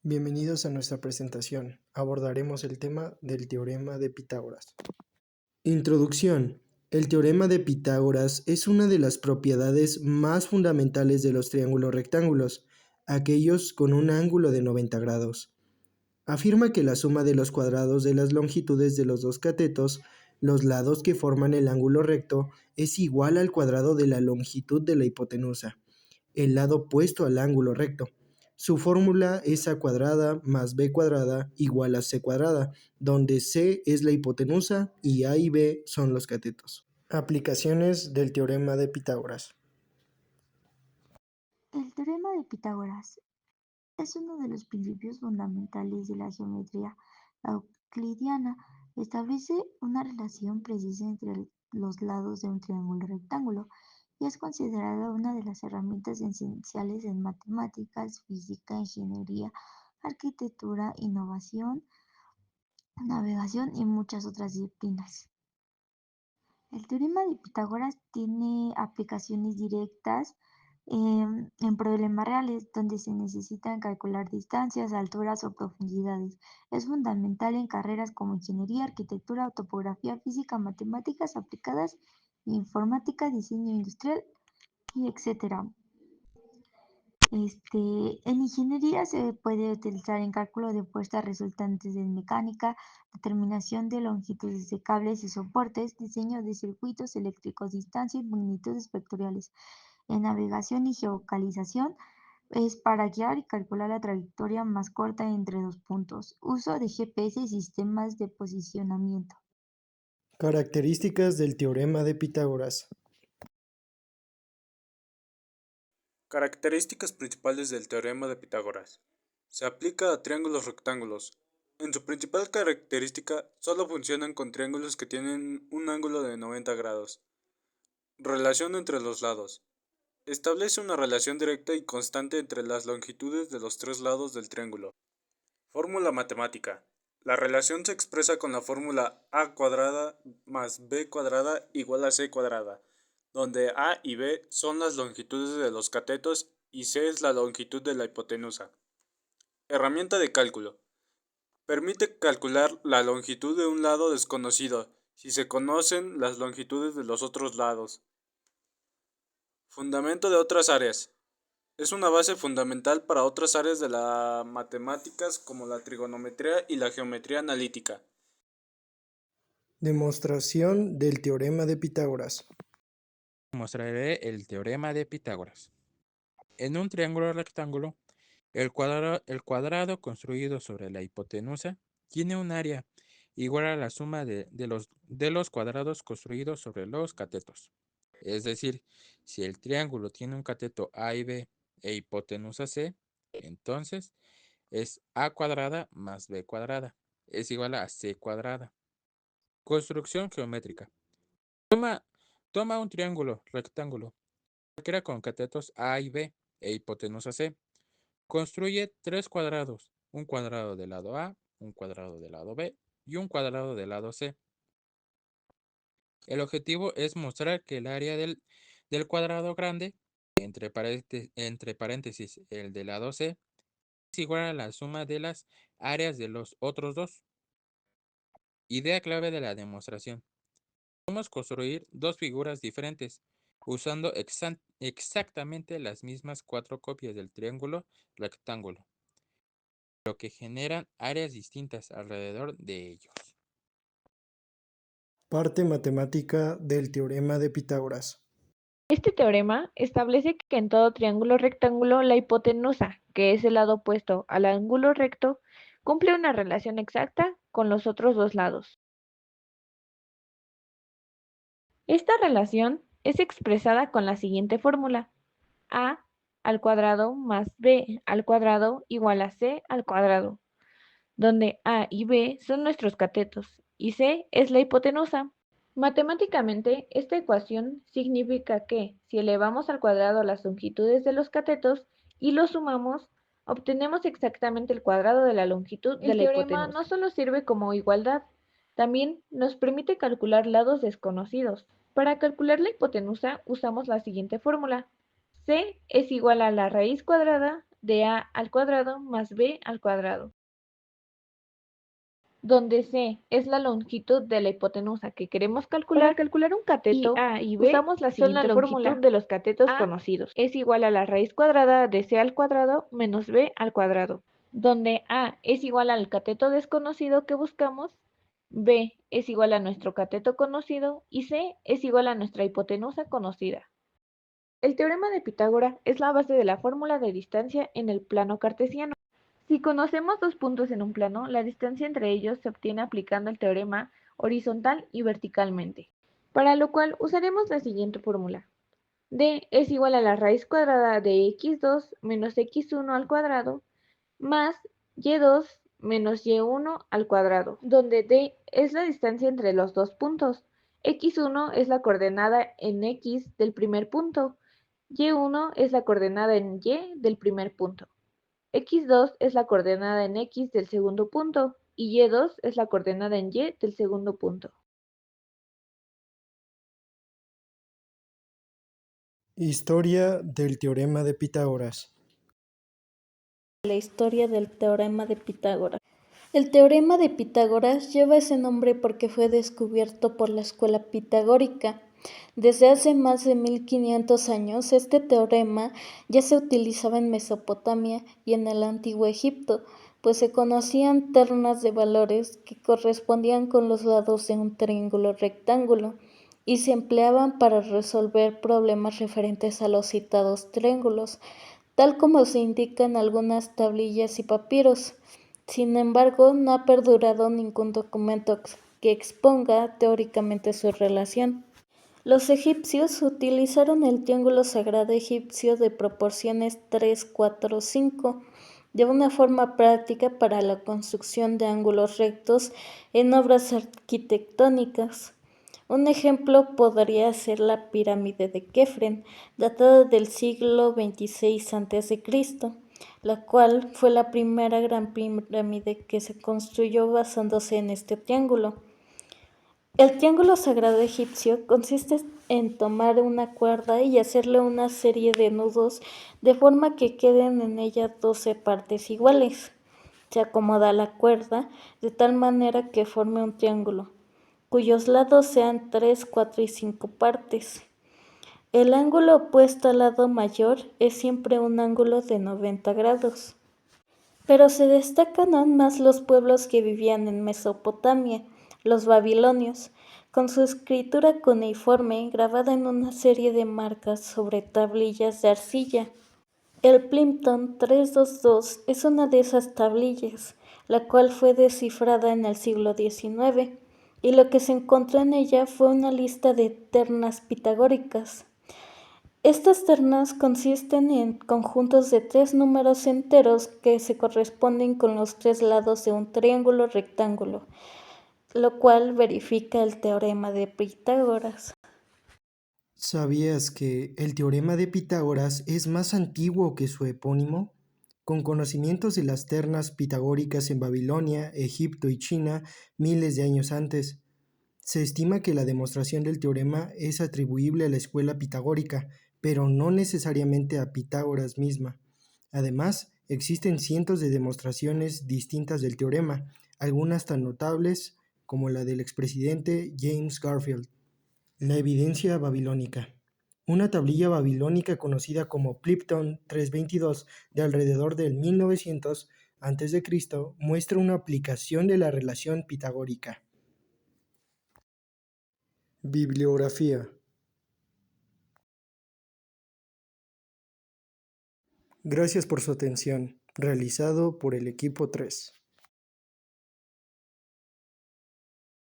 Bienvenidos a nuestra presentación. Abordaremos el tema del teorema de Pitágoras. Introducción. El teorema de Pitágoras es una de las propiedades más fundamentales de los triángulos rectángulos, aquellos con un ángulo de 90 grados. Afirma que la suma de los cuadrados de las longitudes de los dos catetos, los lados que forman el ángulo recto, es igual al cuadrado de la longitud de la hipotenusa, el lado opuesto al ángulo recto. Su fórmula es a cuadrada más b cuadrada igual a c cuadrada, donde c es la hipotenusa y a y b son los catetos. Aplicaciones del teorema de Pitágoras. El teorema de Pitágoras es uno de los principios fundamentales de la geometría euclidiana. Establece una relación precisa entre los lados de un triángulo rectángulo y es considerada una de las herramientas esenciales en matemáticas, física, ingeniería, arquitectura, innovación, navegación y muchas otras disciplinas. El teorema de Pitágoras tiene aplicaciones directas en problemas reales donde se necesitan calcular distancias, alturas o profundidades. Es fundamental en carreras como ingeniería, arquitectura, topografía, física, matemáticas aplicadas, informática, diseño industrial y etc. En ingeniería se puede utilizar en cálculo de fuerzas resultantes en mecánica, determinación de longitudes de cables y soportes, diseño de circuitos eléctricos, distancia y magnitudes vectoriales. En navegación y geolocalización es para guiar y calcular la trayectoria más corta entre dos puntos. Uso de GPS y sistemas de posicionamiento. Características del teorema de Pitágoras. Características principales del teorema de Pitágoras. Se aplica a triángulos rectángulos. En su principal característica, solo funcionan con triángulos que tienen un ángulo de 90 grados. Relación entre los lados. Establece una relación directa y constante entre las longitudes de los tres lados del triángulo. Fórmula matemática. La relación se expresa con la fórmula a cuadrada más b cuadrada igual a c cuadrada, donde a y b son las longitudes de los catetos y c es la longitud de la hipotenusa. Herramienta de cálculo. Permite calcular la longitud de un lado desconocido si se conocen las longitudes de los otros lados. Fundamento de otras áreas. Es una base fundamental para otras áreas de las matemáticas como la trigonometría y la geometría analítica. Demostración del teorema de Pitágoras. Mostraré el teorema de Pitágoras. En un triángulo rectángulo, el cuadrado construido sobre la hipotenusa tiene un área igual a la suma de los cuadrados construidos sobre los catetos. Es decir, si el triángulo tiene un cateto A y B e hipotenusa C, entonces es A cuadrada más B cuadrada es igual a C cuadrada. Construcción geométrica. Toma un triángulo rectángulo cualquiera con catetos A y B e hipotenusa C. Construye tres cuadrados, un cuadrado del lado A, un cuadrado del lado B y un cuadrado del lado C. El objetivo es mostrar que el área del cuadrado grande, entre paréntesis el del lado C, es igual a la suma de las áreas de los otros dos. Idea clave de la demostración. Podemos construir dos figuras diferentes, usando exactamente las mismas cuatro copias del triángulo rectángulo, pero que generan áreas distintas alrededor de ellos. Parte matemática del teorema de Pitágoras. Este teorema establece que en todo triángulo rectángulo la hipotenusa, que es el lado opuesto al ángulo recto, cumple una relación exacta con los otros dos lados. Esta relación es expresada con la siguiente fórmula: a al cuadrado más b al cuadrado igual a c al cuadrado, donde a y b son nuestros catetos y c es la hipotenusa. Matemáticamente, esta ecuación significa que, si elevamos al cuadrado las longitudes de los catetos y los sumamos, obtenemos exactamente el cuadrado de la longitud de la hipotenusa. El teorema no solo sirve como igualdad, también nos permite calcular lados desconocidos. Para calcular la hipotenusa usamos la siguiente fórmula: c es igual a la raíz cuadrada de a al cuadrado más b al cuadrado, donde c es la longitud de la hipotenusa que queremos calcular. Para calcular un cateto, y a y b usamos la son la siguiente fórmula longitud de los catetos A conocidos. Es igual a la raíz cuadrada de c al cuadrado menos b al cuadrado, donde a es igual al cateto desconocido que buscamos, b es igual a nuestro cateto conocido y c es igual a nuestra hipotenusa conocida. El teorema de Pitágoras es la base de la fórmula de distancia en el plano cartesiano. Si conocemos dos puntos en un plano, la distancia entre ellos se obtiene aplicando el teorema horizontal y verticalmente, para lo cual usaremos la siguiente fórmula. D es igual a la raíz cuadrada de x2 menos x1 al cuadrado más y2 menos y1 al cuadrado, donde D es la distancia entre los dos puntos. X1 es la coordenada en X del primer punto, Y1 es la coordenada en Y del primer punto. X2 es la coordenada en X del segundo punto y Y2 es la coordenada en Y del segundo punto. Historia del teorema de Pitágoras. La historia del teorema de Pitágoras. El teorema de Pitágoras lleva ese nombre porque fue descubierto por la escuela pitagórica. Desde hace más de 1500 años, este teorema ya se utilizaba en Mesopotamia y en el Antiguo Egipto, pues se conocían ternas de valores que correspondían con los lados de un triángulo rectángulo y se empleaban para resolver problemas referentes a los citados triángulos, tal como se indica en algunas tablillas y papiros. Sin embargo, no ha perdurado ningún documento que exponga teóricamente su relación. Los egipcios utilizaron el triángulo sagrado egipcio de proporciones 3, 4, 5 de una forma práctica para la construcción de ángulos rectos en obras arquitectónicas. Un ejemplo podría ser la pirámide de Kefren, datada del siglo XXVI a.C., la cual fue la primera gran pirámide que se construyó basándose en este triángulo. El triángulo sagrado egipcio consiste en tomar una cuerda y hacerle una serie de nudos de forma que queden en ella 12 partes iguales. Se acomoda la cuerda de tal manera que forme un triángulo, cuyos lados sean 3, 4 y 5 partes. El ángulo opuesto al lado mayor es siempre un ángulo de 90 grados. Pero se destacan aún más los pueblos que vivían en Mesopotamia, los babilonios, con su escritura cuneiforme grabada en una serie de marcas sobre tablillas de arcilla. El Plimpton 322 es una de esas tablillas, la cual fue descifrada en el siglo XIX, y lo que se encontró en ella fue una lista de ternas pitagóricas. Estas ternas consisten en conjuntos de 3 números enteros que se corresponden con los 3 lados de un triángulo rectángulo, lo cual verifica el teorema de Pitágoras. ¿Sabías que el teorema de Pitágoras es más antiguo que su epónimo? Con conocimientos de las ternas pitagóricas en Babilonia, Egipto y China miles de años antes, se estima que la demostración del teorema es atribuible a la escuela pitagórica, pero no necesariamente a Pitágoras misma. Además, existen cientos de demostraciones distintas del teorema, algunas tan notables como la del expresidente James Garfield. La evidencia babilónica. Una tablilla babilónica conocida como Plimpton 322 de alrededor del 1900 a.C. muestra una aplicación de la relación pitagórica. Bibliografía. Gracias por su atención. Realizado por el equipo 3.